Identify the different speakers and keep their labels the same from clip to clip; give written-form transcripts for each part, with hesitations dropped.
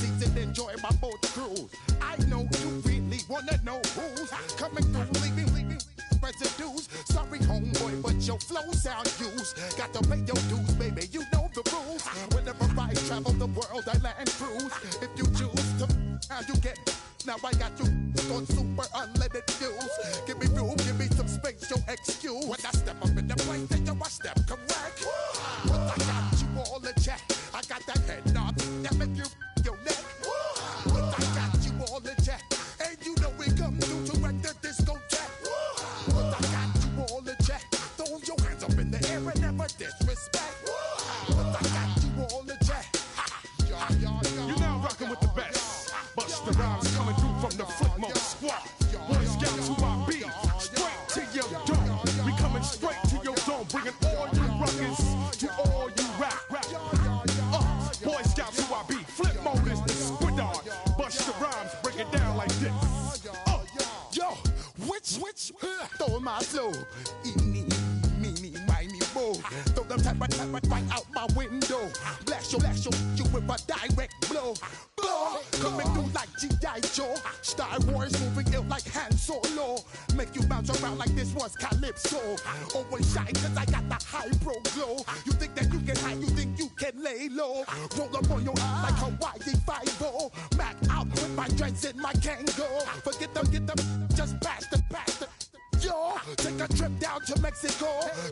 Speaker 1: season, enjoy my boat cruise. I know you really wanna know who's coming through, leaving residues. Sorry, homeboy, but your flow sound used. Got to pay your dues, baby. You know the rules. Whenever I travel the world, I land cruise. If you choose to, how you get. Now I got you on super unleaded fuels. Give me room, give me some space, your excuse. When I step up in the place, then I step correct. But I got you all in check. I got that head nod that make you your neck. But I got you all in check. And you know we come through to wreck the discotheque. But I got you all in check. Throw your hands up in the air and never disrespect. But I got you all in check.
Speaker 2: You're now rocking with the best. Bust the rhymes coming through from the footmost squad. Boy Scouts who I be, straight to your dome. We coming straight to your dome, bringing all you rockers to all you rap. Boy Scouts who I be, flip mode is the squid on. Bust the rhymes, break it down like this.
Speaker 1: Yo, which, throw my flow. Eeny, meeny, miny, mo. Throw them type of right out my window. Blast you with a direct blow. Coming through like G.I. Joe. Star Wars moving ill like Han Solo. Make you bounce around like this was Calypso. Always shine cause I got the high pro glow. You think that you can hide, you think you can lay low. Roll up on your eye like Hawaii 5-0. Mac out with my dreads in my Kango. Forget them, just pass the. Yo, take a trip down to Mexico.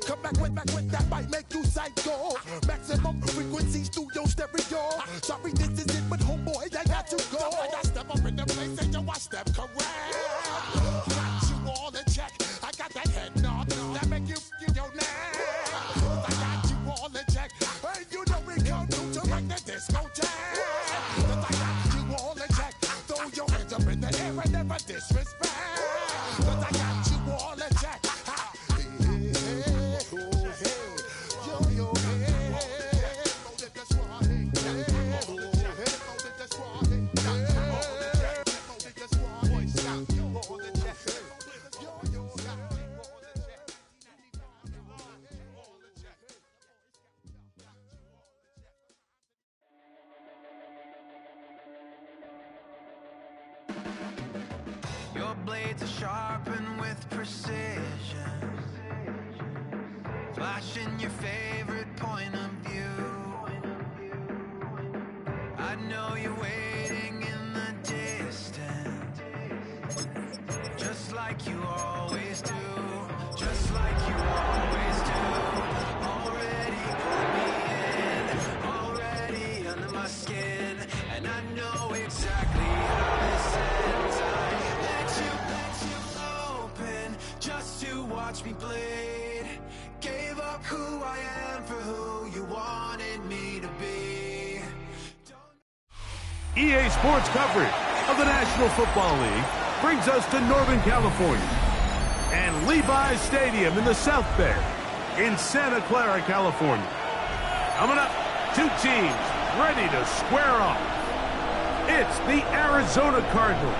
Speaker 1: Come back with that might make you psycho. Maximum frequencies through your stereo. Sorry, this is it, but homeboy, I got to go. I got step up in the place and yo, I step correct. Got you all in check. I got that head nod that make you feel your neck. I got you all in check. And you know we come through to make the discotheque. I got you all in check. Throw your hands up in the air and never disrespect. I got you all in check.
Speaker 3: Your blades are sharpened with precision, flashing your favorite point of view. I know you're waiting in the distance, just like you always do, just like you always do. Already put me in, already under my skin, and I know exactly how this ends. Just to watch me bleed. Gave up who I am for who you wanted me to be.
Speaker 4: EA Sports coverage of the National Football League brings us to Northern California and Levi's Stadium in the South Bay in Santa Clara, California. Coming up, two teams ready to square off. It's the Arizona Cardinals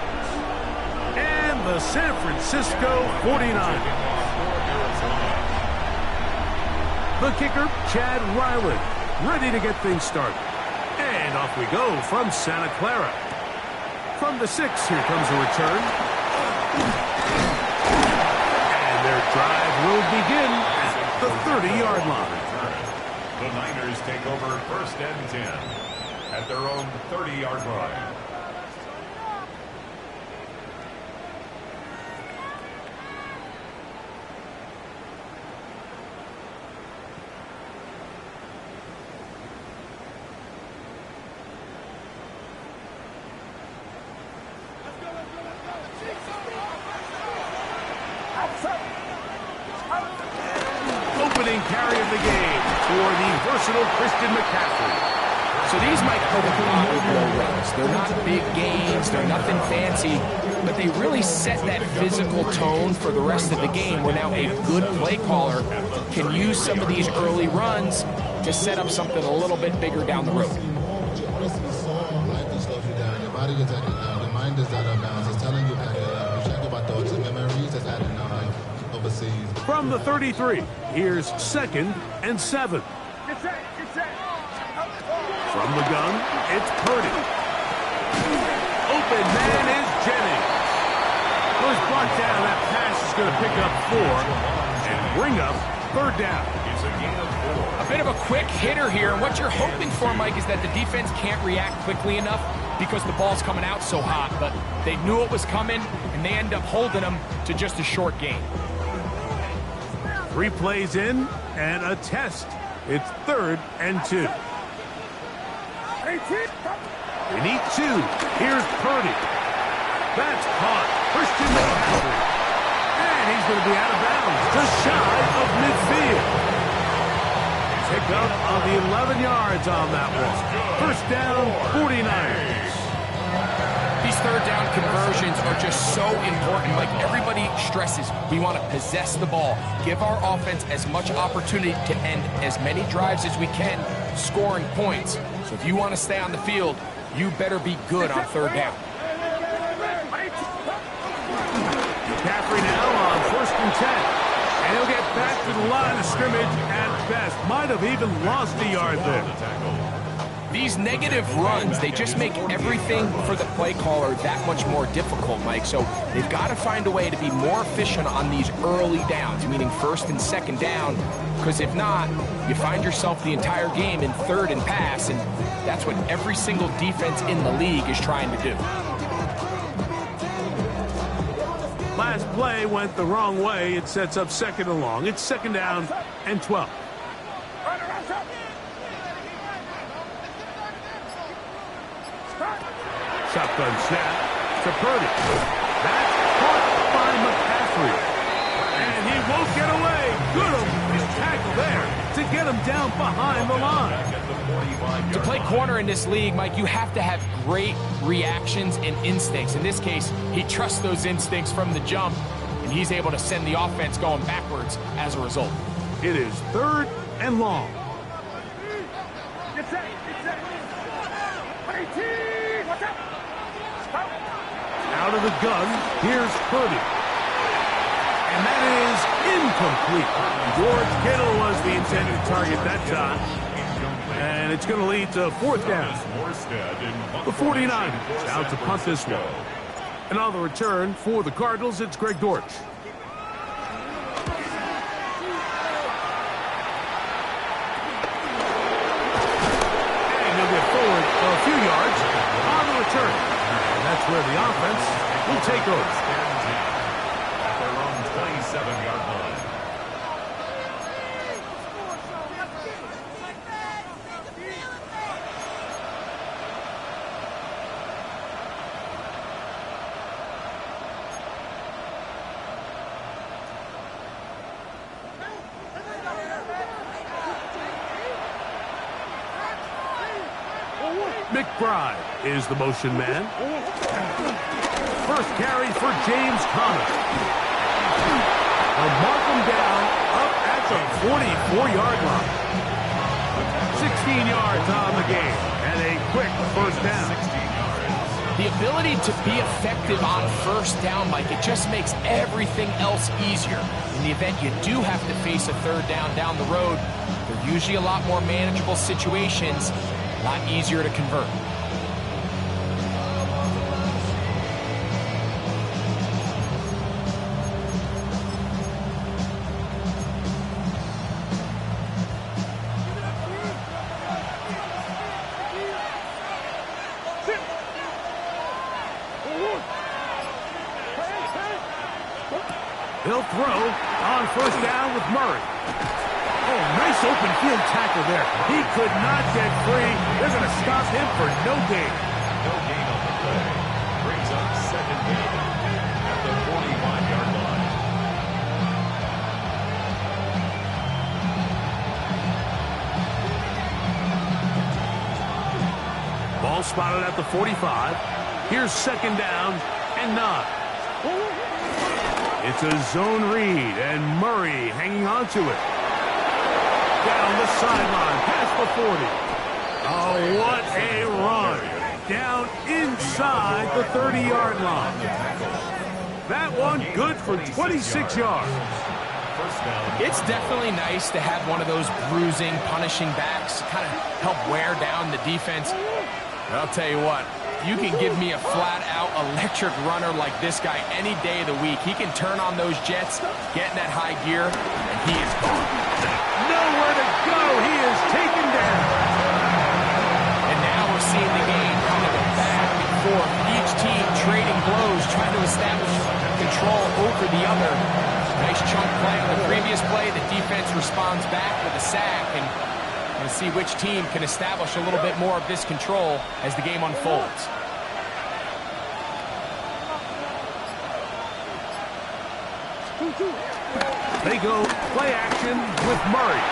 Speaker 4: and the San Francisco 49ers. The kicker, Chad Ryland, ready to get things started. And off we go from Santa Clara. From the 6, here comes a return. And their drive will begin at the 30-yard line.
Speaker 5: The Niners take over 1st and 10 at their own 30-yard line.
Speaker 4: Opening carry of the game for the versatile Christian McCaffrey.
Speaker 6: So these might be the runs. They're not big gains, they're nothing fancy, but they really set that physical tone for the rest of the game where now a good play caller can use some of these early runs to set up something a little bit bigger down the road.
Speaker 7: Your body is at the mind is out of bounds. It's telling you that you check about thoughts and memories that's happening overseas.
Speaker 4: From the 33, here's 2nd and 7. From the gun, it's Purdy. pick up 4 and bring up third down.
Speaker 5: It's a gain of 4.
Speaker 6: A bit of a quick hitter here, and what you're hoping for, Mike, is that the defense can't react quickly enough because the ball's coming out so hot, but they knew it was coming, and they end up holding them to just a short gain.
Speaker 4: 3 plays in, and a test. It's 3rd and 2. They need 2. Here's Purdy. That's caught. Christian McCaffrey. And he's going to be out of bounds, just shy of midfield. Pick up on the 11 yards on that one. First down, 49ers.
Speaker 6: These third down conversions are just so important. Like everybody stresses, we want to possess the ball, give our offense as much opportunity to end as many drives as we can, scoring points. So if you want to stay on the field, you better be good on third down.
Speaker 4: McCaffrey now on 1st and 10. And he'll get back to the line of scrimmage at best. Might have even lost a yard there.
Speaker 6: These negative runs, they just make everything for the play caller that much more difficult, Mike. So they've got to find a way to be more efficient on these early downs, meaning 1st and 2nd down, because if not, you find yourself the entire game in 3rd and pass, and that's what every single defense in the league is trying to do.
Speaker 4: Last play went the wrong way. It sets up 2nd and long. It's 2nd down and 12. Shotgun snap to Purdy. That's caught by McCaffrey. And he won't get away. Good tackle there to get him down behind the line.
Speaker 6: To play corner in this league, Mike, you have to have great reactions and instincts. In this case, he trusts those instincts from the jump, and he's able to send the offense going backwards as a result.
Speaker 4: It is 3rd and long. Out of the gun, here's Purdy. And that is incomplete. George Kittle was the intended target that time. And it's going to lead to 4th down. The 49ers out to punt this one. And on the return for the Cardinals, it's Greg Dortch. And he'll get forward for a few yards on the return. And that's where the offense will take over.
Speaker 5: At their own 27-yard line.
Speaker 4: McBride is the motion man. First carry for James Conner. They'll mark him down up at the 44-yard line. 16 yards on the game and a quick first down.
Speaker 6: The ability to be effective on 1st down, Mike, it just makes everything else easier. In the event you do have to face a 3rd down the road, they're usually a lot more manageable situations, a lot easier to convert.
Speaker 4: He'll throw on 1st down with Murray. Oh, nice open field tackle there. He could not get free. They're going to stop him for no gain.
Speaker 5: No gain on the play. Brings up 2nd down at the 45-yard line.
Speaker 4: Ball spotted at the 45. Here's 2nd down and 9. It's a zone read, and Murray hanging on to it. Down the sideline, past the 40. Oh, what a run. Down inside the 30-yard line. That one good for 26 yards.
Speaker 6: It's definitely nice to have one of those bruising, punishing backs kind of help wear down the defense. And I'll tell you what, you can give me a flat-out electric runner like this guy any day of the week. He can turn on those jets, get in that high gear, and he is gone.
Speaker 4: Nowhere to go. He is taken down.
Speaker 6: And now we're seeing the game kind of back and forth. Each team trading blows, trying to establish control over the other. Nice chunk play on the previous play. The defense responds back with a sack, and we'll see which team can establish a little bit more of this control as the game unfolds.
Speaker 4: They go play action with Murray.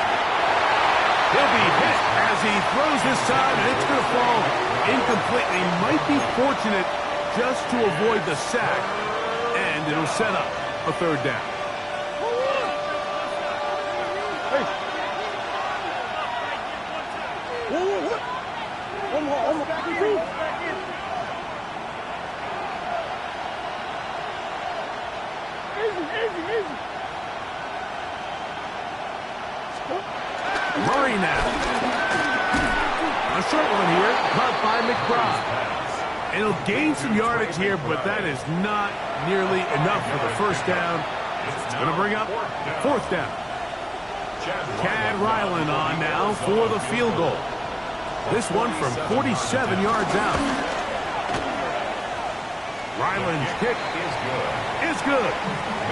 Speaker 4: He'll be hit as he throws this time, and it's going to fall incompletely. Might be fortunate just to avoid the sack, and it'll set up a third down. Murray now. A short one here, caught by McBride. And he'll gain some yardage here, but that is not nearly enough for the first down. It's going to bring up fourth down. Chad Ryland on now for the field goal. This one from 47 yards out. Ryland's kick is good.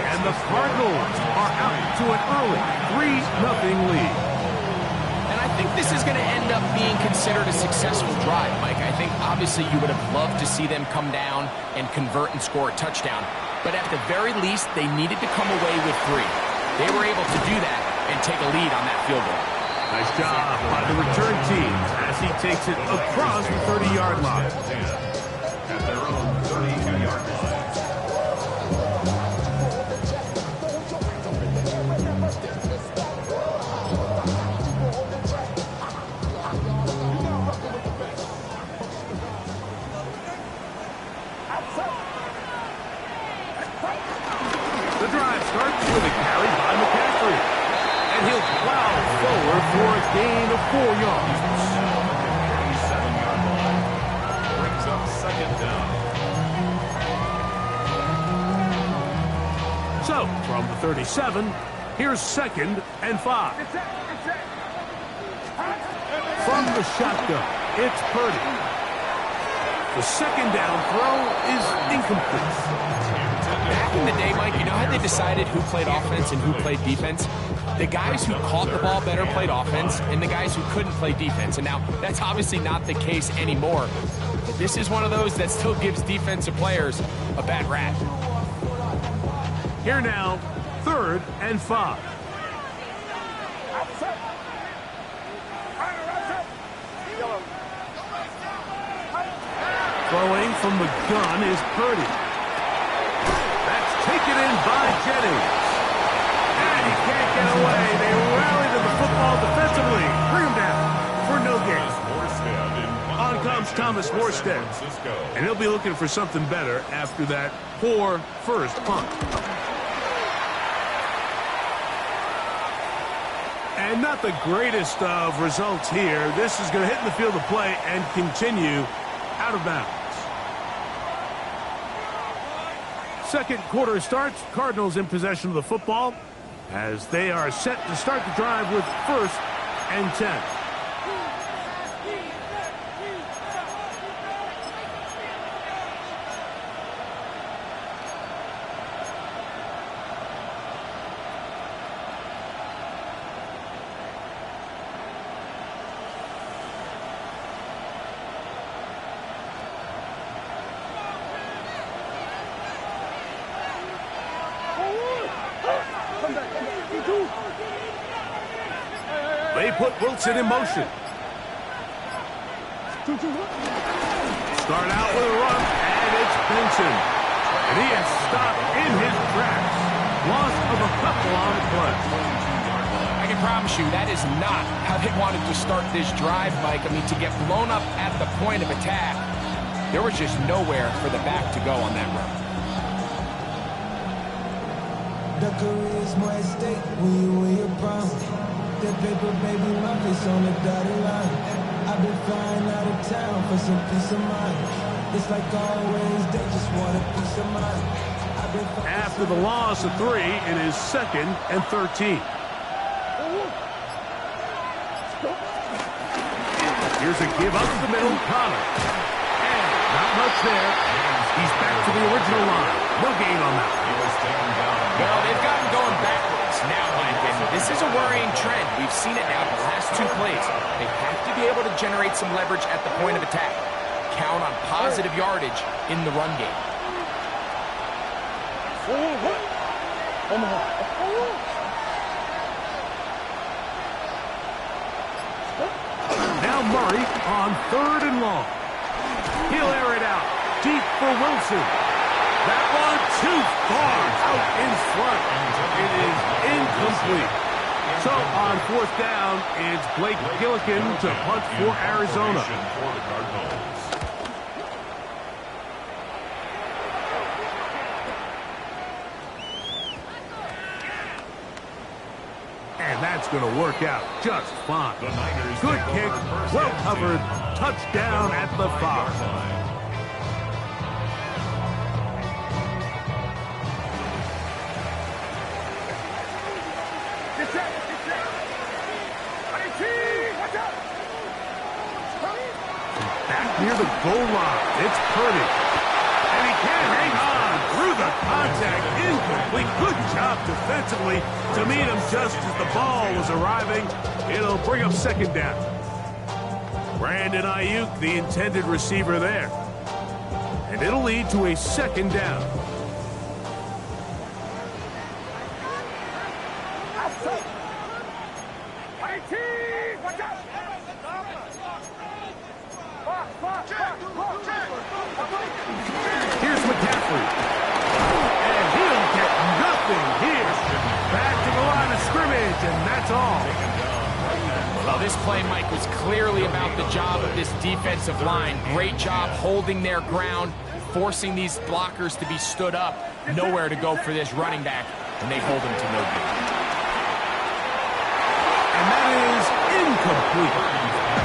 Speaker 4: And the Cardinals are out to an early 3-0 lead.
Speaker 6: And I think this is going to end up being considered a successful drive, Mike. I think obviously you would have loved to see them come down and convert and score a touchdown. But at the very least, they needed to come away with 3. They were able to do that and take a lead on that field goal.
Speaker 4: Nice job by the return team as he takes it across the 30-yard line.
Speaker 5: At their own 30-yard line.
Speaker 4: The drive starts with a carry by McCaffrey. And he'll plow forward for a gain of 4 yards.
Speaker 5: 37-yard line. Brings up second down.
Speaker 4: So, from the 37, here's 2nd and 5. From the shotgun, it's Purdy. The second down throw is incomplete.
Speaker 6: Back in the day, Mike, you know how they decided who played offense and who played defense? The guys who caught the ball better played offense, and the guys who couldn't play defense. And now, that's obviously not the case anymore. But this is one of those that still gives defensive players a bad rap.
Speaker 4: Here now, 3rd and 5. Throwing from the gun is Purdy. That's taken in by Jennings. And he can't get away. They rally to the football defensively. Bring him down for no gain. On comes Thomas Morstead. And he'll be looking for something better after that poor first punt. And not the greatest of results here. This is going to hit in the field of play and continue out of bounds. Second quarter starts. Cardinals in possession of the football as they are set to start the drive with 1st and 10. They put Wilson in motion. Start out with a run, and it's Benson. And he is stopped in his tracks. Loss of a couple on the play.
Speaker 6: I can promise you that is not how they wanted to start this drive, Mike. I mean, to get blown up at the point of attack, there was just nowhere for the back to go on that run.
Speaker 8: The career's more at stake when you win your prime. That paper, baby, my face on the dotted line. I've been flying out of town for some peace of mind. It's like always, they just want a piece of mind.
Speaker 4: After the loss of 3, it is 2nd and 13. Here's a give up the middle, Connor. And not much there. He's back to the original line. No gain on that.
Speaker 6: Well, they've gotten going backwards now, Mike, and this is a worrying trend. We've seen it now the last 2 plays. They have to be able to generate some leverage at the point of attack. Count on positive yardage in the run game.
Speaker 4: Now Murray on 3rd and long. He'll air it out. Deep for Wilson. That one too far out in front. It is incomplete. So on 4th down, it's Blake Gillikin to punt for Arizona. And that's going to work out just fine. Good kick, well covered, touchdown at the 5. Back near the goal line, it's Purdy. And he can't hang on through the contact. Incomplete. Good job defensively to meet him just as the ball was arriving. It'll bring up 2nd down. Brandon Ayuk, the intended receiver there. And it'll lead to a 2nd down. Here's McCaffrey. And he'll get nothing here. Back to the line of scrimmage, and that's all.
Speaker 6: Well, this play, Mike, was clearly about the job of this defensive line. Great job holding their ground, forcing these blockers to be stood up. Nowhere to go for this running back, and they hold him to no good.
Speaker 4: And that is incomplete.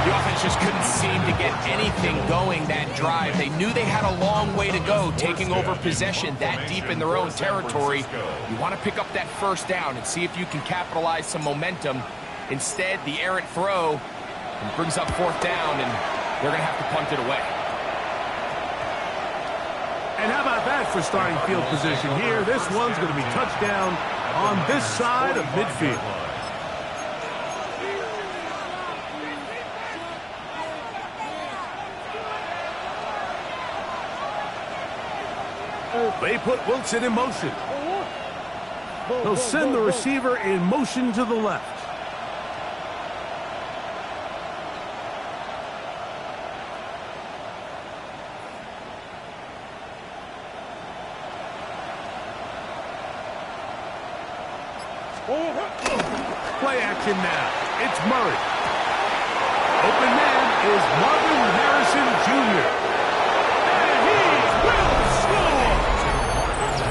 Speaker 6: The offense just couldn't seem to get anything going that drive. They knew they had a long way to go, taking over possession that deep in their own territory. You want to pick up that 1st down and see if you can capitalize some momentum. Instead, the errant throw brings up 4th down, and they're going to have to punt it away.
Speaker 4: And how about that for starting field position here? This one's going to be touchdown on this side of midfield. They put Wilson in motion. They'll send the receiver in motion to the left. Play action now. It's Murray. Open man is Marvin Harrison Jr. And he will score!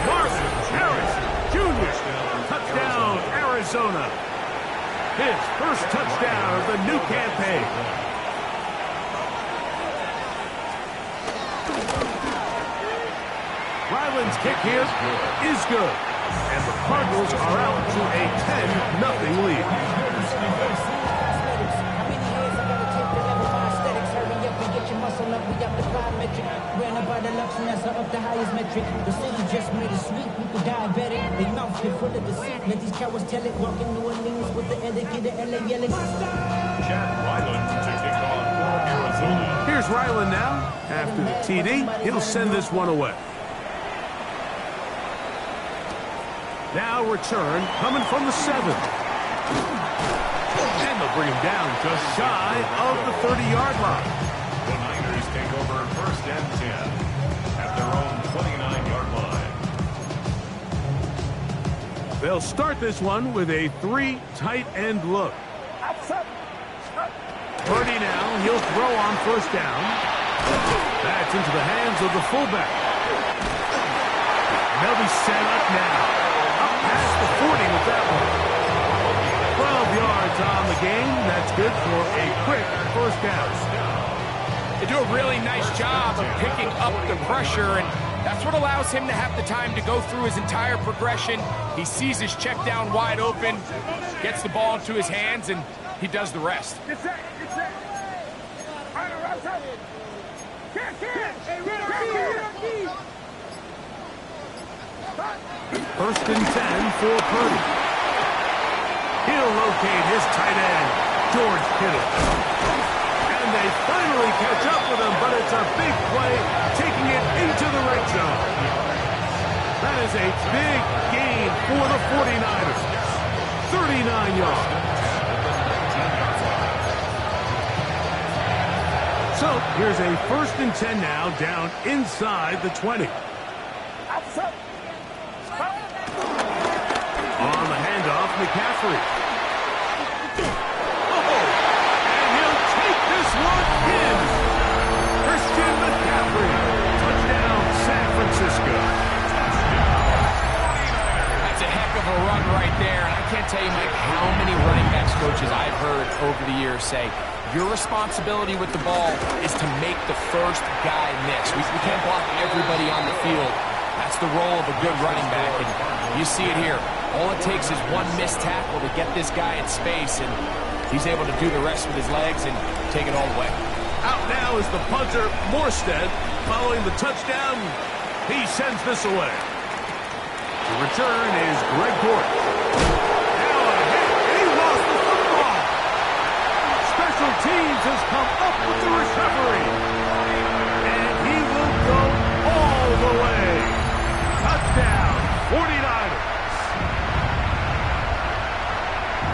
Speaker 4: Marvin Harrison Jr. Touchdown, Arizona. His 1st touchdown of the new campaign. Ryland's kick here is good. And the Cardinals are out to a 10-0 lead. Here's Ryland now. After the TD, he'll send this one away. Now return, coming from the 7. And they'll bring him down just shy of the 30-yard line.
Speaker 5: The Niners take over 1st and 10 at their own 29-yard line.
Speaker 4: They'll start this one with a 3 tight end look. Purdy now, he'll throw on 1st down. That's into the hands of the fullback. They'll be set up now. Past the 40 with that one. 12 yards on the game. That's good for a quick 1st down.
Speaker 6: They do a really nice job of picking up the pressure, and that's what allows him to have the time to go through his entire progression. He sees his check down wide open, gets the ball into his hands, and he does the rest.
Speaker 4: First and 10 for Purdy. He'll locate his tight end, George Kittle. And they finally catch up with him, but it's a big play, taking it into the red zone. That is a big gain for the 49ers. 39 yards. So here's a first and 10 now, down inside the 20. On the handoff, McCaffrey. And he'll take this one in. Christian McCaffrey. Touchdown, San Francisco.
Speaker 6: That's a heck of a run right there. And I can't tell you, Mike, how many running backs coaches I've heard over the years say, your responsibility with the ball is to make the first guy miss. We can't block everybody on the field. That's the role of a good running back, and you see it here. All it takes is one missed tackle to get this guy in space, and he's able to do the rest with his legs and take it all the way.
Speaker 4: Out now is the punter, Morstead. Following the touchdown, he sends this away. The return is Greg Gort. Now a hit, and he lost the football. Special teams has come up with the recovery. And he will go all the way. Touchdown, 49ers.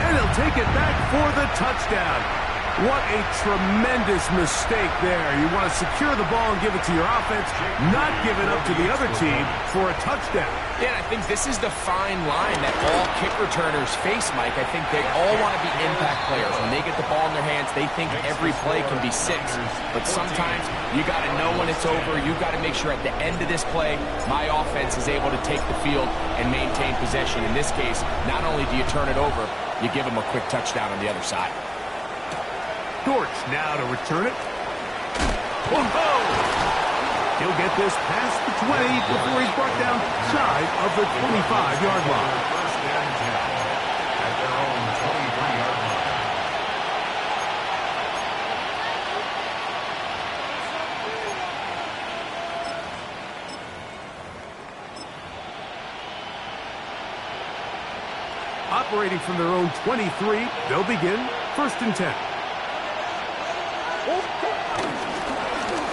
Speaker 4: And he'll take it back for the touchdown. What a tremendous mistake there. You want to secure the ball and give it to your offense, not give it up to the other team for a touchdown.
Speaker 6: Yeah, I think this is the fine line that all kick returners face, Mike. I think they all want to be impact players. When they get the ball in their hands, they think every play can be 6. But sometimes you got to know when it's over. You got to make sure at the end of this play, my offense is able to take the field and maintain possession. In this case, not only do you turn it over, you give them a quick touchdown on the other side.
Speaker 4: Dortch now to return it. Whoa! He'll get this past the 20 before he's brought down shy of the 25-yard line.
Speaker 5: First and 10 at their own 23-yard line.
Speaker 4: Operating from their own 23, they'll begin first and 10.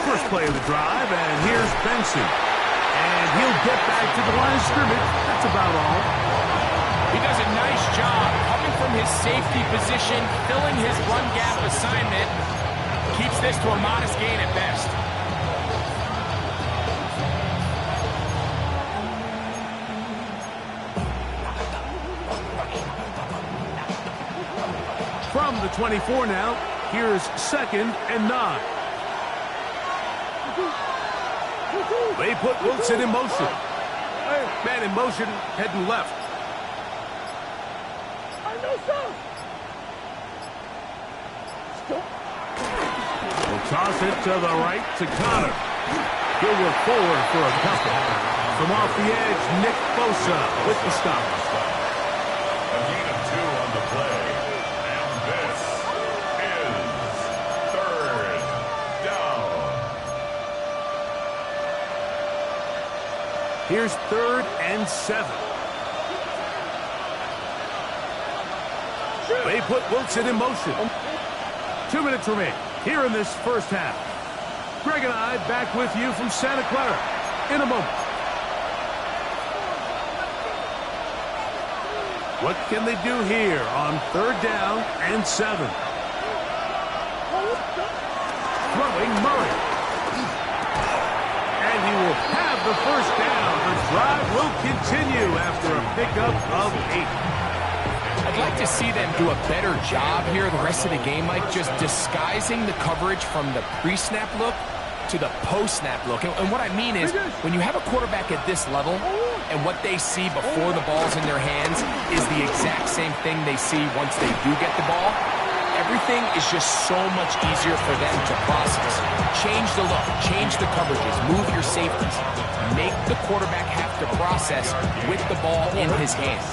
Speaker 4: First play of the drive, and here's Benson. And he'll get back to the line of scrimmage. That's about all.
Speaker 6: He does a nice job coming from his safety position, filling his run gap assignment. Keeps this to a modest gain at best.
Speaker 4: From the 24 now, here's second and 9. They put Wilson in motion. Man in motion, heading left. We'll toss it to the right to Connor. He'll work forward for a couple. From off the edge, Nick Bosa with the stop.
Speaker 5: A gain of 2 on the play. And this is third down.
Speaker 4: Here's 3rd and 7. They put Wilson in motion. 2 minutes remain here in this first half. Greg and I back with you from Santa Clara in a moment. What can they do here on 3rd down and 7? Throwing Murray. And he will have the first down. The drive will continue after a pickup of 8.
Speaker 6: I'd like to see them do a better job here the rest of the game, Mike, just disguising the coverage from the pre-snap look to the post-snap look. And what I mean is, when you have a quarterback at this level and what they see before the ball's in their hands is the exact same thing they see once they do get the ball, everything is just so much easier for them to process. Change the look, change the coverages, move your safeties. Make the quarterback have to process with the ball in his hand.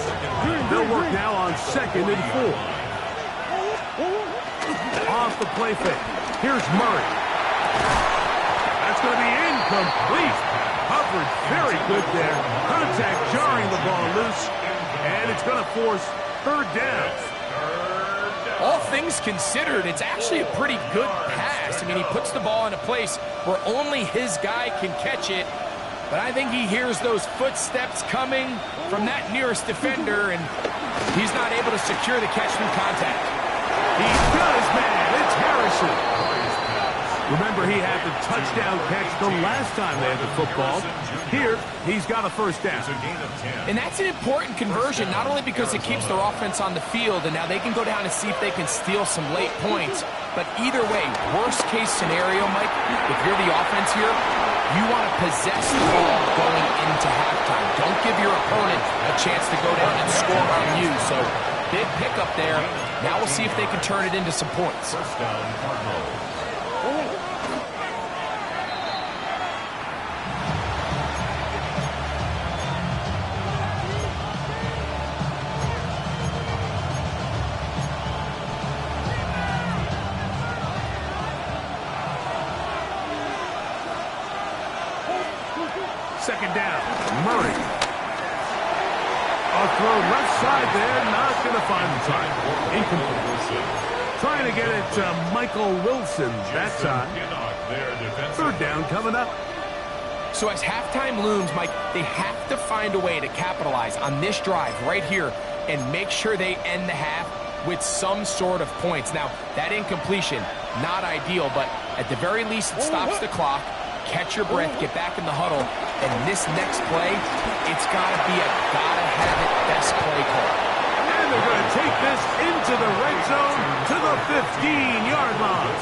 Speaker 4: They'll work now on 2nd and 4. Off the play fake. Here's Murray. That's going to be incomplete. Coverage very good there. Contact jarring the ball loose. And it's going to force 3rd down.
Speaker 6: All things considered, it's actually a pretty good pass. I mean, he puts the ball in a place where only his guy can catch it. But I think he hears those footsteps coming from that nearest defender, and he's not able to secure the catch through contact.
Speaker 4: He's got his man. It's Harrison. Remember, he had the touchdown catch the last time they had the football. Here, he's got a 1st down.
Speaker 6: And that's an important conversion, not only because it keeps their offense on the field, and now they can go down and see if they can steal some late points. But either way, worst case scenario, Mike, if you're the offense here, you want to possess the ball going into halftime. Don't give your opponent a chance to go down and score on you. So, big pickup there. Now we'll see if they can turn it into some points.
Speaker 5: 1st down, Cardinals.
Speaker 4: Second down, Murray. A throw left side there, not going to find the time. Incomplete. Trying to get it to Michael Wilson that time. 3rd down coming up.
Speaker 6: So as halftime looms, Mike, they have to find a way to capitalize on this drive right here and make sure they end the half with some sort of points. Now, that incompletion, not ideal, but at the very least, it stops the clock. Catch your breath, get back in the huddle, and this next play, it's got to be a gotta-have-it best play call.
Speaker 4: And they're going to take this into the red zone to the 15-yard line.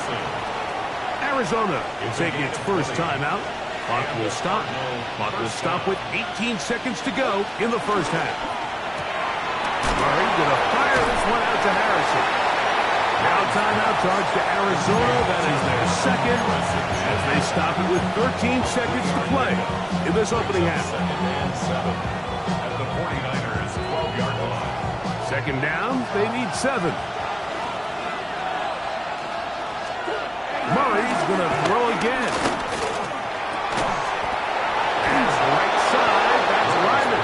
Speaker 4: Arizona will take its first timeout. Clock will stop. Clock will stop with 18 seconds to go in the 1st half. Murray going to fire this one out to Harrison. Now timeout charge to Arizona. That is their 2nd as they stop it with 13 seconds to play in this opening half.
Speaker 5: At the 49ers 12-yard line.
Speaker 4: 2nd down, they need 7. Murray's going to throw again. He's right side. That's Ryman.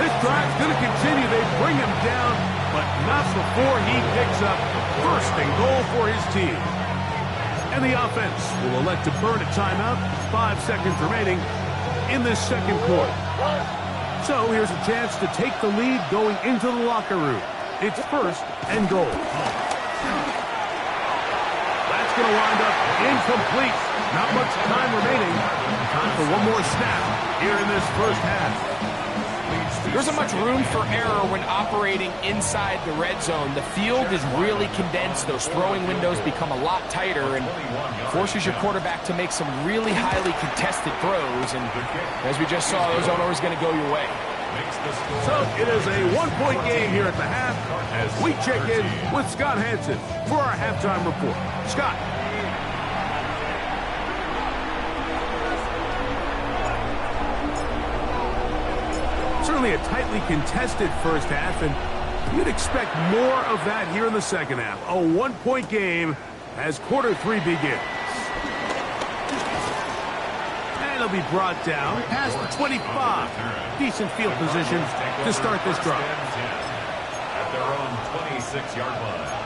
Speaker 4: This drive's going to continue. They bring him down, but not before he picks up 1st and goal for his team. And the offense will elect to burn a timeout. 5 seconds remaining in this 2nd quarter. So here's a chance to take the lead going into the locker room. It's 1st and goal. That's going to wind up incomplete. Not much time remaining. Time for one more snap here in this 1st half.
Speaker 6: There isn't much room for error when operating inside the red zone. The field is really condensed. Those throwing windows become a lot tighter and forces your quarterback to make some really highly contested throws. And as we just saw, those aren't always going to go your way.
Speaker 4: So it is a 1-point game here at the half as we check in with Scott Hansen for our halftime report. Scott. Certainly a tightly contested 1st half, and you'd expect more of that here in the 2nd half. A 1-point game as quarter 3 begins. And it'll be brought down past the 25. Decent field position to start this drive.
Speaker 5: At their own 26-yard line.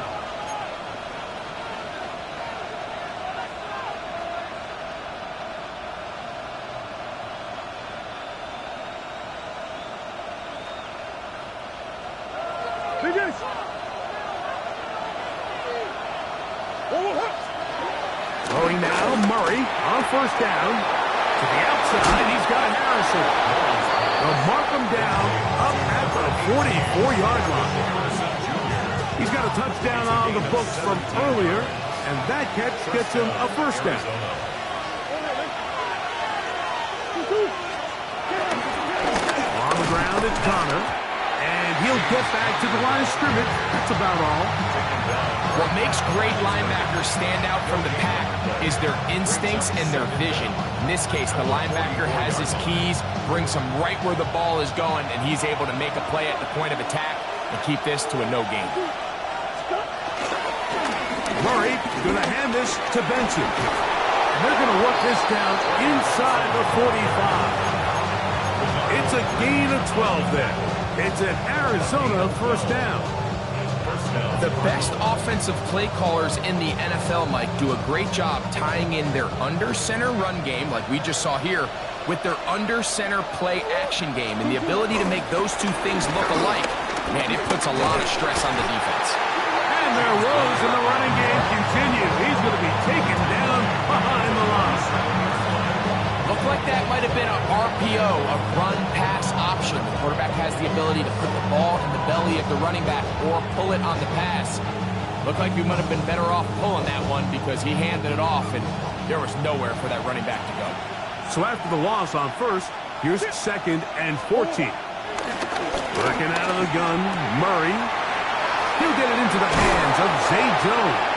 Speaker 4: Throwing now, Murray on 1st down. To the outside, he's got Harrison. They'll mark him down up at the 44-yard line. He's got a touchdown on the books from earlier, and that catch gets him a 1st down. On the ground, it's Connor. And he'll get back to the line of scrimmage. That's about all.
Speaker 6: What makes great linebackers stand out from the pack is their instincts and their vision. In this case, the linebacker has his keys, brings him right where the ball is going, and he's able to make a play at the point of attack and keep this to a no gain.
Speaker 4: Murray going to hand this to Benson. They're going to work this down inside the 45. It's a gain of 12 there. It's an Arizona first down.
Speaker 6: The best offensive play callers in the NFL, Mike, do a great job tying in their under-center run game, like we just saw here, with their under-center play action game. And the ability to make those two things look alike, man, it puts a lot of stress on the defense.
Speaker 4: And their woes in the running game continue. He's going to be taken down behind the line.
Speaker 6: Looked like that might have been an RPO, a run-pass option. The quarterback has the ability to put the ball in the belly of the running back or pull it on the pass. Looked like we might have been better off pulling that one because he handed it off, and there was nowhere for that running back to go.
Speaker 4: So after the loss on first, here's 2nd and 14. Working out of the gun, Murray. He'll get it into the hands of Zay Jones.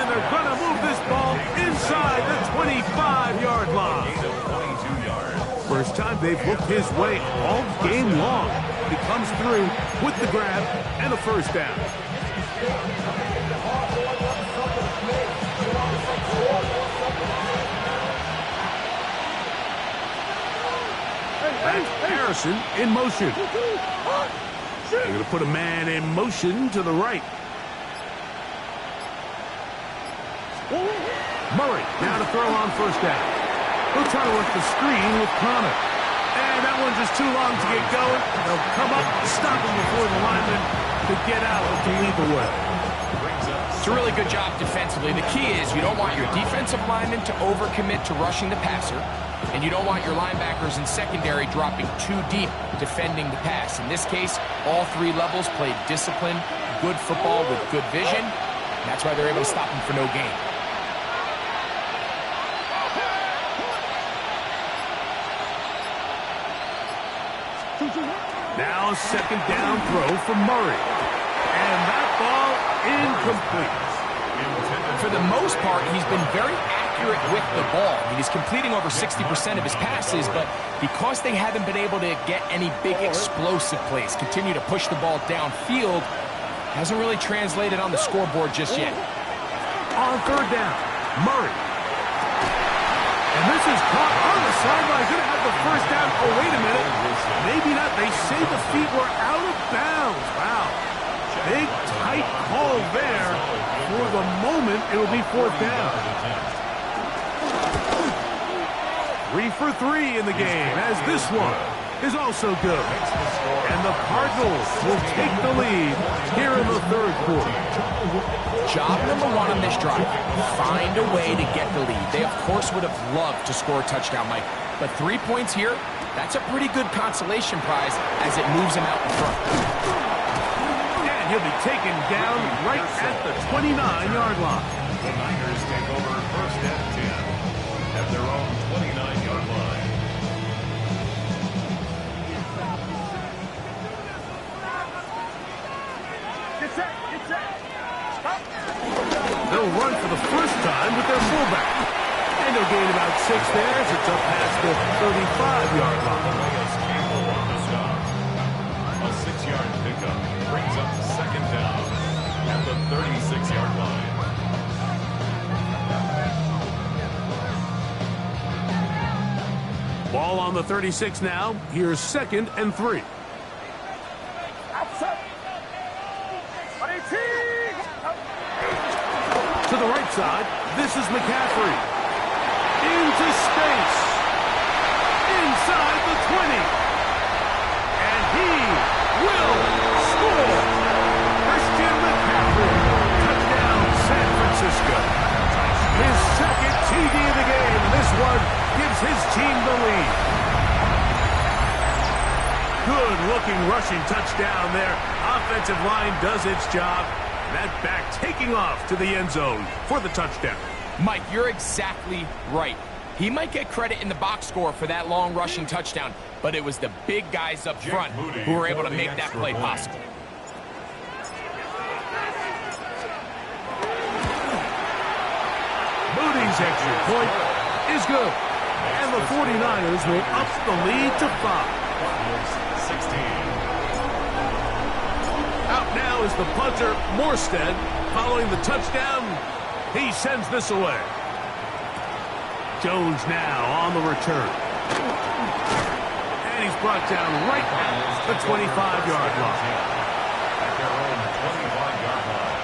Speaker 4: And they're going to move this ball inside the 25-yard line. First time they've looked his way all game long. He comes through with the grab and a first down. That's Harrison in motion. They're going to put a man in motion to the right. Murray now to throw on first down. He'll try to work the screen with Connor. And that one's just too long to get going. They'll come up and stop him before the lineman could get out to lead the way.
Speaker 6: It's a really good job defensively. The key is you don't want your defensive lineman to overcommit to rushing the passer, and you don't want your linebackers in secondary dropping too deep defending the pass. In this case, all three levels played disciplined, good football with good vision. And that's why they're able to stop him for no gain.
Speaker 4: Now a 2nd down throw for Murray. And that ball incomplete.
Speaker 6: For the most part, he's been very accurate with the ball. I mean, he's completing over 60% of his passes, but because they haven't been able to get any big explosive plays, continue to push the ball downfield, hasn't really translated on the scoreboard just yet.
Speaker 4: On 3rd down, Murray. And this is caught on the sideline. Going to have the first down. Oh, wait a minute. Maybe not. They say the feet were out of bounds. Wow. Big, tight call there. For the moment, it'll be 4th down. 3 for 3 in the game, as this one is also good. And the Cardinals will take the lead here in the 3rd quarter.
Speaker 6: Job number 1 on this drive, find a way to get the lead. They, of course, would have loved to score a touchdown, Mike. But 3 points here, that's a pretty good consolation prize as it moves them out in front.
Speaker 4: And he'll be taken down right at the 29-yard line.
Speaker 5: The Niners take over 1st and 10 at their own 29-yard line.
Speaker 4: They'll run for the first time with their fullback. And they'll gain about 6 there as it's up past the 35-yard line.
Speaker 5: A 6-yard pickup brings up 2nd down at the 36-yard line.
Speaker 4: Ball on the 36 now. Here's 2nd and 3. To the right side, this is McCaffrey. Into space. Inside the 20. And he will score. Christian McCaffrey. Touchdown, San Francisco. His 2nd TD of the game, and this one gives his team the lead. Good-looking rushing touchdown there. Offensive line does its job. That back taking off to the end zone for the touchdown.
Speaker 6: Mike, you're exactly right. He might get credit in the box score for that long rushing touchdown, but it was the big guys up front who were able to make that play possible.
Speaker 4: Moody's extra point is good. And the 49ers will up the lead to 5.
Speaker 5: 16.
Speaker 4: Out now is the punter, Morstead. Following the touchdown, he sends this away. Jones now on the return. And he's brought down right at the 25-yard line.
Speaker 5: At their own 25-yard line.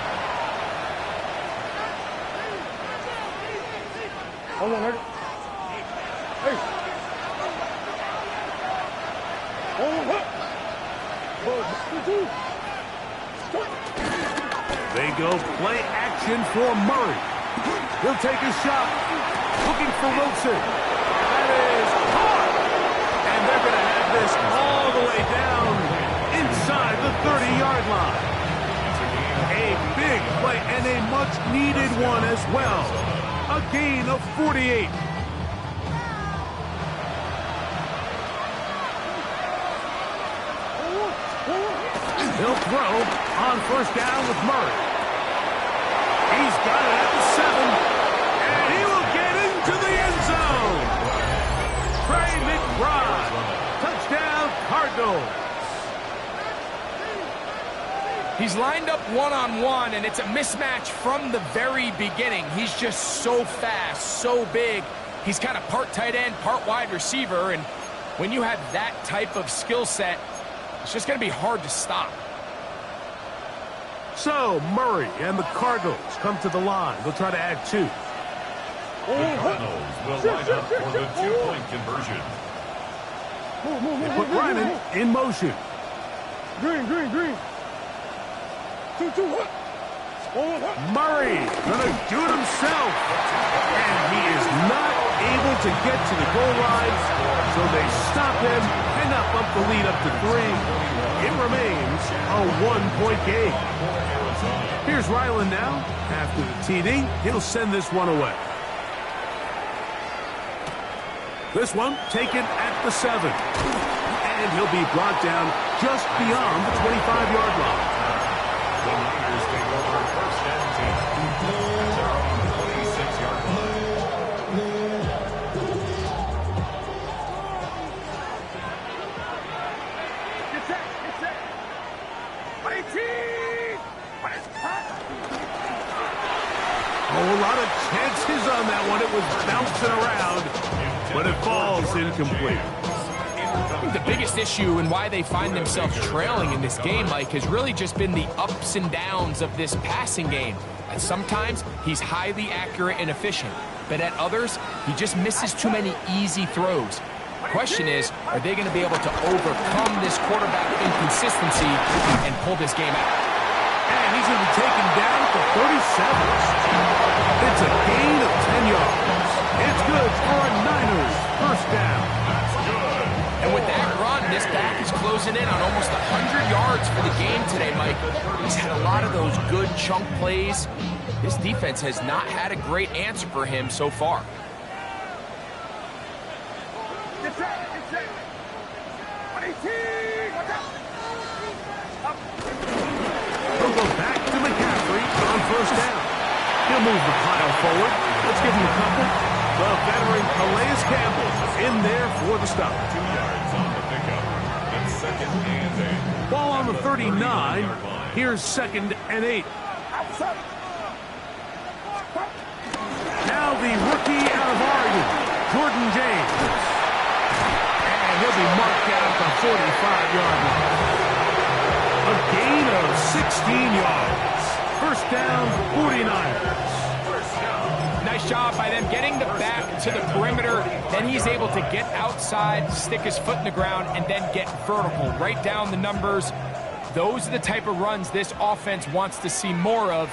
Speaker 2: Hold on, Eric. Hey. Hold on.
Speaker 4: They go play action for Murray. He'll take a shot. Looking for Wilson. That is caught. And they're going to have this all the way down inside the 30-yard line. A big play and a much-needed one as well. A gain of 48. He'll throw on first down with Murray. He's got it at the 7. And he will get into the end zone. Trey McBride. Touchdown, Cardinals.
Speaker 6: He's lined up one-on-one, and it's a mismatch from the very beginning. He's just so fast, so big. He's kind of part tight end, part wide receiver, and when you have that type of skill set, it's just going to be hard to stop.
Speaker 4: So, Murray and the Cardinals come to the line. They'll try to add 2.
Speaker 5: The Cardinals will line up for the 2-point conversion.
Speaker 4: They put Ryman in motion.
Speaker 2: Green. 2, what?
Speaker 4: Murray gonna do it himself. And he is not able to get to the goal line, so they stop him and up the lead up to 3. It remains a 1-point game. Here's Ryland now. After the TD, he'll send this one away. This one taken at the 7. And he'll be brought down just beyond the 25-yard line.
Speaker 5: The Niners take over first and 10. At their own 26-yard line.
Speaker 2: Get set.
Speaker 4: A lot of chances on that one. It was bouncing around, but it falls incomplete.
Speaker 6: I think the biggest issue and why they find themselves trailing in this game, Mike, has really just been the ups and downs of this passing game. And sometimes he's highly accurate and efficient, but at others, he just misses too many easy throws. The question is, are they going to be able to overcome this quarterback inconsistency and pull this game out?
Speaker 4: And he's going to be taken down for 37. It's a gain of 10 yards. It's good for a Niners first down.
Speaker 6: And with that run, this back is closing in on almost 100 yards for the game today, Mike. He's had a lot of those good chunk plays. This defense has not had a great answer for him so far.
Speaker 2: Get set. 18.
Speaker 4: He'll go back to McCaffrey on first down. He'll move the pile forward. Let's give him a couple. The veteran Calais Campbell in there for the stop.
Speaker 5: 2 yards on the pickup. It's second and 8.
Speaker 4: Ball on the 39. Here's second and 8. Now the rookie out of Oregon, Jordan James. And he'll be marked down at the 45-yard line. A gain of 16 yards. First down, 49ers.
Speaker 6: Nice job by them getting the back to the perimeter. Then he's able to get outside, stick his foot in the ground, and then get vertical. Right down the numbers. Those are the type of runs this offense wants to see more of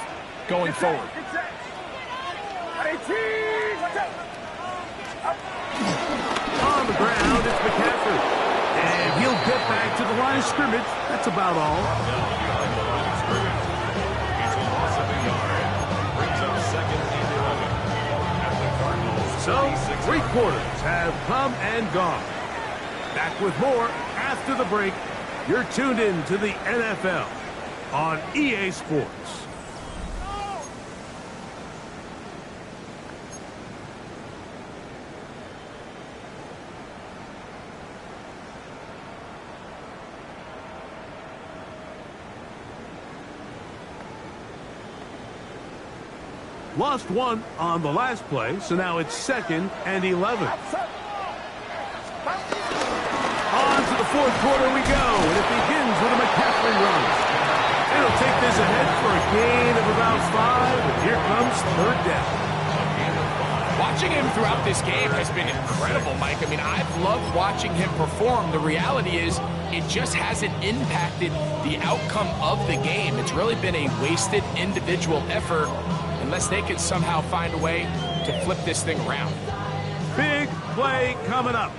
Speaker 6: going forward.
Speaker 4: On the ground, it's McCaffrey. And he'll get back to the line of scrimmage. That's about all.
Speaker 5: It's a loss of a yard. Brings up second and 11. At the Cardinals
Speaker 4: So, 3 quarters have come and gone. Back with more after the break. You're tuned in to the NFL on EA Sports. Lost one on the last play, so now it's 2nd and 11. On to the 4th quarter we go, and it begins with a McCaffrey run. It'll take this ahead for a gain of about 5, and here comes 3rd down.
Speaker 6: Watching him throughout this game has been incredible, Mike. I mean, I've loved watching him perform. The reality is it just hasn't impacted the outcome of the game. It's really been a wasted individual effort unless they can somehow find a way to flip this thing around.
Speaker 4: Big play coming up.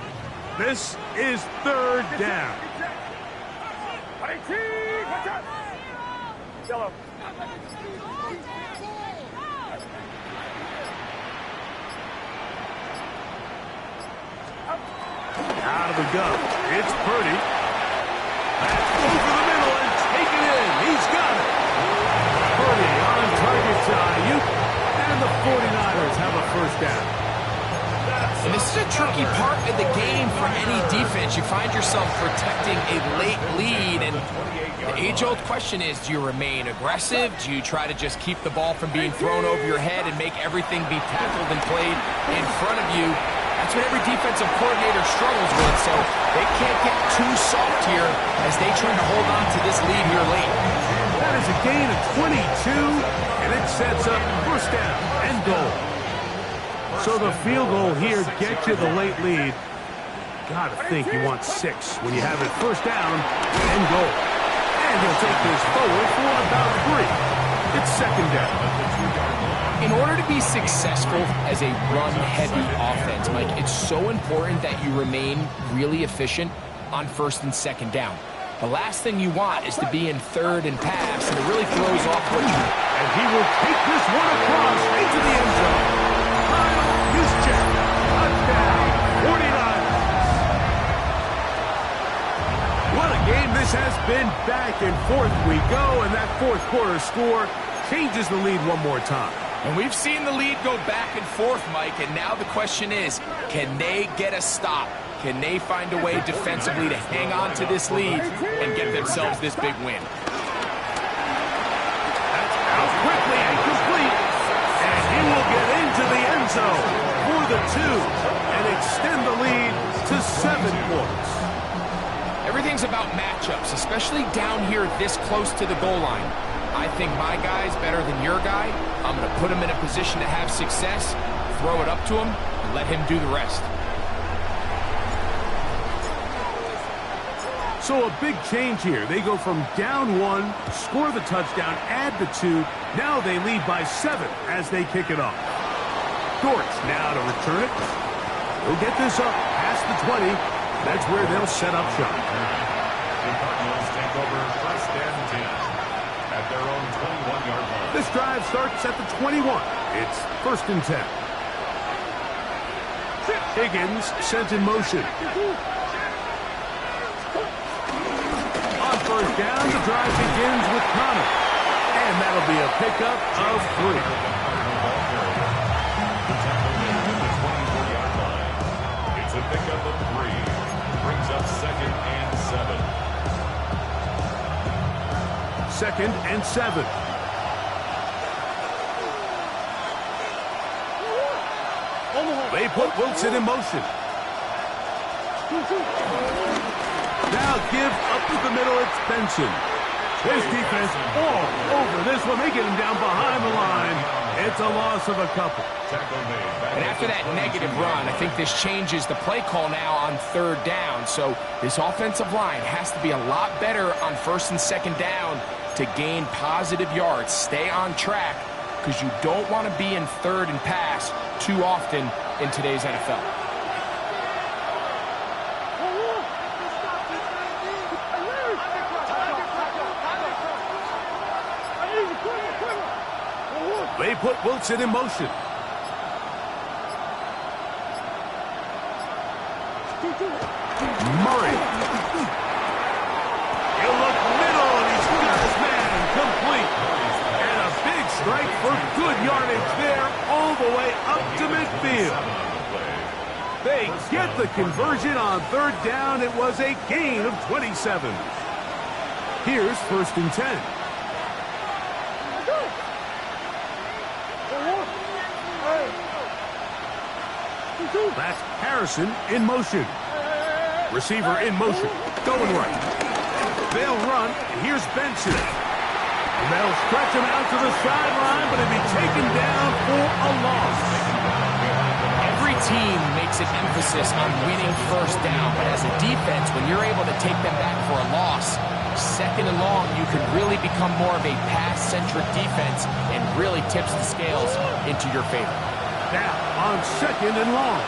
Speaker 4: This is 3rd down. Out of the gun. It's Purdy. That's over the middle and taken in. He's got it. Purdy on target to Ayuk, and the 49ers have a 1st down.
Speaker 6: And this is a tricky part of the game for any defense. You find yourself protecting a late lead, and the age-old question is, do you remain aggressive? Do you try to just keep the ball from being thrown over your head and make everything be tackled and played in front of you? That's what every defensive coordinator struggles with, so they can't get too soft here as they try to hold on to this lead here late.
Speaker 4: That is a gain of 22, and it sets up 1st down and goal. So the field goal here gets you the late lead. Gotta think you want 6 when you have it 1st down and goal. And he'll take this forward for about 3. It's 2nd down.
Speaker 6: In order to be successful as a run-heavy offense, Mike, it's so important that you remain really efficient on 1st and 2nd down. The last thing you want is to be in 3rd and pass, and it really throws off what you...
Speaker 4: And he will take this one across into the end zone. Touchdown, 49ers. What a game this has been. Back and forth we go, and that 4th quarter score changes the lead one more time.
Speaker 6: And we've seen the lead go back and forth, Mike, and now the question is, can they get a stop? Can they find a way defensively to hang on to this lead and get themselves this big win?
Speaker 4: That's out quickly and complete, and he will get into the end zone for the 2 and extend the lead to 7 points.
Speaker 6: Everything's about matchups, especially down here this close to the goal line. I think my guy's better than your guy. I'm going to put him in a position to have success, throw it up to him, and let him do the rest.
Speaker 4: So a big change here. They go from down 1, score the touchdown, add the 2. Now they lead by 7 as they kick it off. Dortch now to return it. He'll get this up past the 20. That's where they'll set up shop.
Speaker 5: The Cardinals take over 1st and 10 at their own 21-yard line.
Speaker 4: This drive starts at the 21. It's 1st and 10. Higgins sent in motion. On 1st down, the drive begins with Connor. And that'll be a pickup of 3.
Speaker 5: It's a pickup of 3. Brings up 2nd and 7.
Speaker 4: 2nd and 7. They put Wilson in motion. Now give up to the middle. It's Benson. His defense all over this one. They get him down behind the line. It's a loss of a couple.
Speaker 6: And after that negative run, I think this changes the play call now on 3rd down. So this offensive line has to be a lot better on 1st and 2nd down to gain positive yards. Stay on track because you don't want to be in 3rd and pass too often in today's NFL.
Speaker 4: They put Wilson in motion. Murray. He'll look middle, and he's got his man complete. And a big strike for good yardage there all the way up to midfield. They get the conversion on third down. It was a gain of 27. Here's 1st and 10. That's Harrison in motion. Receiver in motion. Going right. They'll run. Here's Benson. They'll stretch him out to the sideline, but he'll be taken down for a loss.
Speaker 6: Every team makes an emphasis on winning first down, but as a defense, when you're able to take them back for a loss, 2nd and long, you can really become more of a pass-centric defense and really tips the scales into your favor.
Speaker 4: Now on 2nd and long.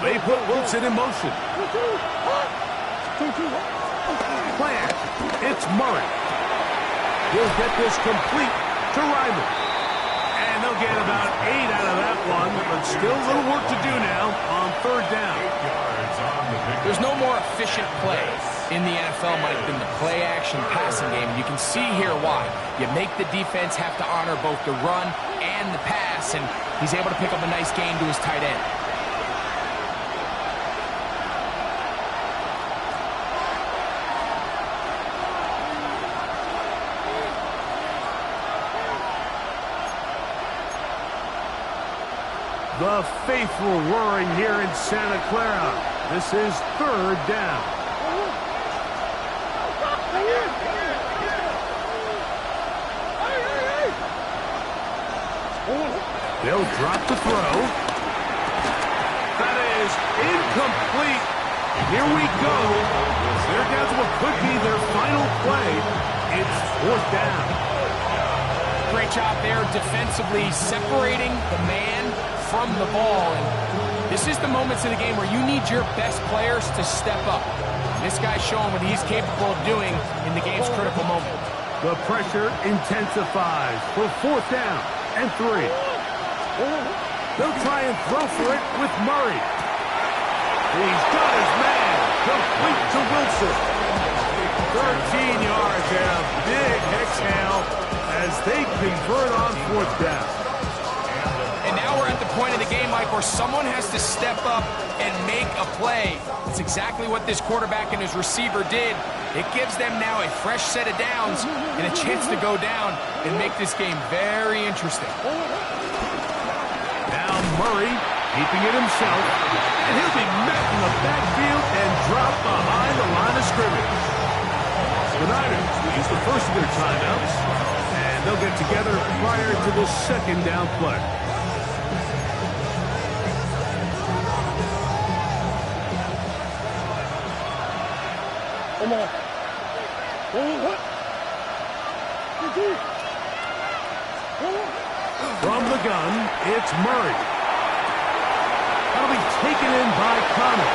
Speaker 4: They put Wilson in motion. Plan. It's Murray. He'll get this complete to Ryman. And they'll get about 8 out of that one, but still a little work to do now on third down.
Speaker 6: There's no more efficient play in the NFL, Mike, than the play-action passing game. You can see here why. You make the defense have to honor both the run and the pass, and he's able to pick up a nice gain to his tight end.
Speaker 4: The faithful roaring here in Santa Clara. This is third down. They'll drop the throw. That is incomplete. Here we go. They're down to what could be their final play. It's 4th down.
Speaker 6: Great job there defensively, separating the man from the ball. And this is the moments in the game where you need your best players to step up. And this guy's showing what he's capable of doing in the game's critical moment.
Speaker 4: The pressure intensifies for 4th down and 3. They'll try and throw for it with Murray. He's got his man complete to Wilson. 13 yards and a big exhale as they convert on 4th down.
Speaker 6: And now we're at the point of the game, Mike, where someone has to step up and make a play. It's exactly what this quarterback and his receiver did. It gives them now a fresh set of downs and a chance to go down and make this game very interesting.
Speaker 4: Now Murray keeping it himself, and he'll be met in the backfield and dropped behind the line of scrimmage. The Niners use the first of their timeouts, and they'll get together prior to the 2nd down play. From the gun, it's Murray. That'll be taken in by Connor.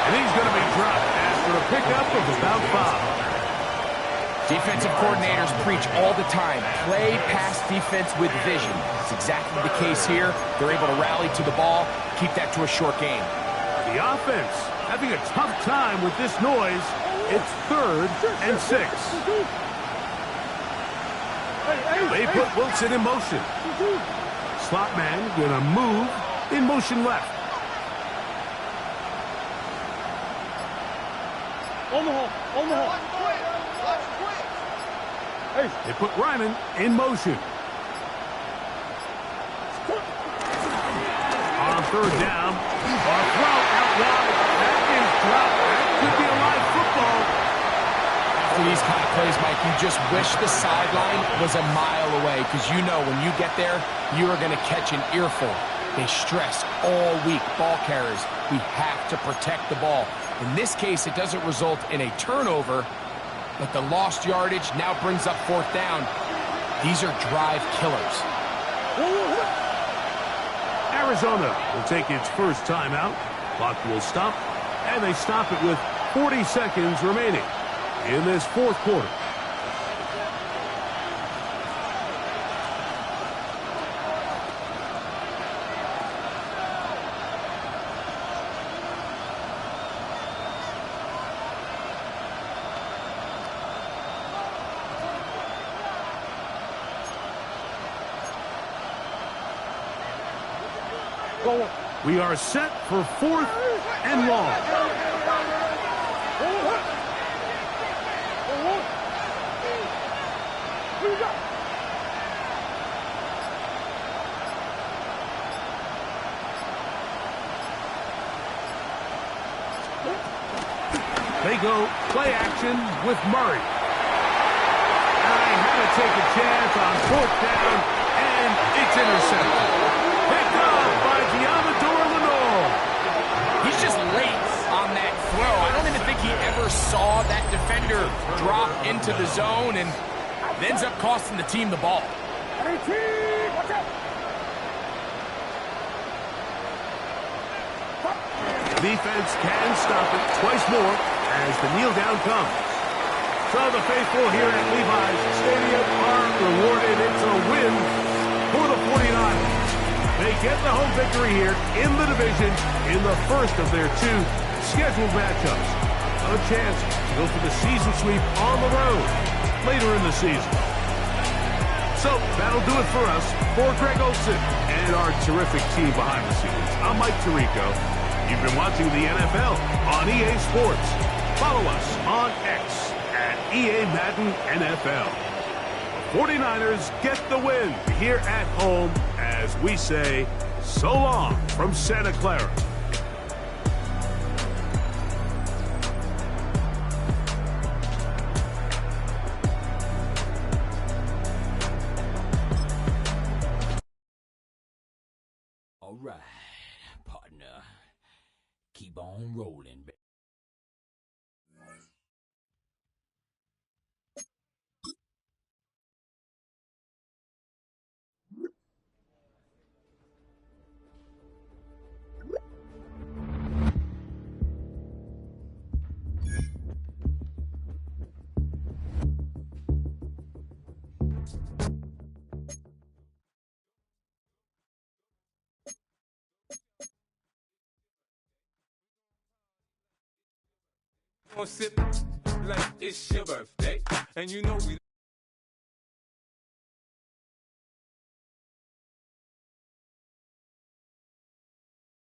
Speaker 4: And he's going to be dropped after a pickup of about 5.
Speaker 6: Defensive coordinators preach all the time, play pass defense with vision. It's exactly the case here. They're able to rally to the ball, keep that to a short game.
Speaker 4: The offense having a tough time with this noise. It's 3rd and 6. They put Wilson in motion. Slot man gonna move in motion left. They put Ryman in motion. On 3rd down, a throw out wide. That is dropped. That could be a live football.
Speaker 6: After these kind of plays, Mike, you just wish the sideline was a mile away, because you know when you get there, you are going to catch an earful. They stress all week, ball carriers, we have to protect the ball. In this case, it doesn't result in a turnover, but the lost yardage now brings up 4th down. These are drive killers.
Speaker 4: Arizona will take its first timeout. Clock will stop, and they stop it with 40 seconds remaining in this 4th quarter. We are set for 4th and long. They go play action with Murray. And I had to take a chance on 4th down, and it's intercepted. Picked up by Diamador Lenore.
Speaker 6: He's just late on that throw. I don't even think he ever saw that defender drop into the zone, and it ends up costing the team the ball.
Speaker 4: Defense can stop it twice more as the kneel down comes. So the faithful here at Levi's Stadium are rewarded. It's a win for the 49ers. They get the home victory here in the division in the first of their 2 scheduled matchups. A chance to go for the season sweep on the road later in the season. So that'll do it for us. For Greg Olson and our terrific team behind the scenes, I'm Mike Tirico. You've been watching the NFL on EA Sports. Follow us on X at EA Madden NFL. The 49ers get the win here at home as we say so long from Santa Clara.
Speaker 9: All right, partner. Keep on rolling, baby.
Speaker 10: Sip like it's your birthday, and you know we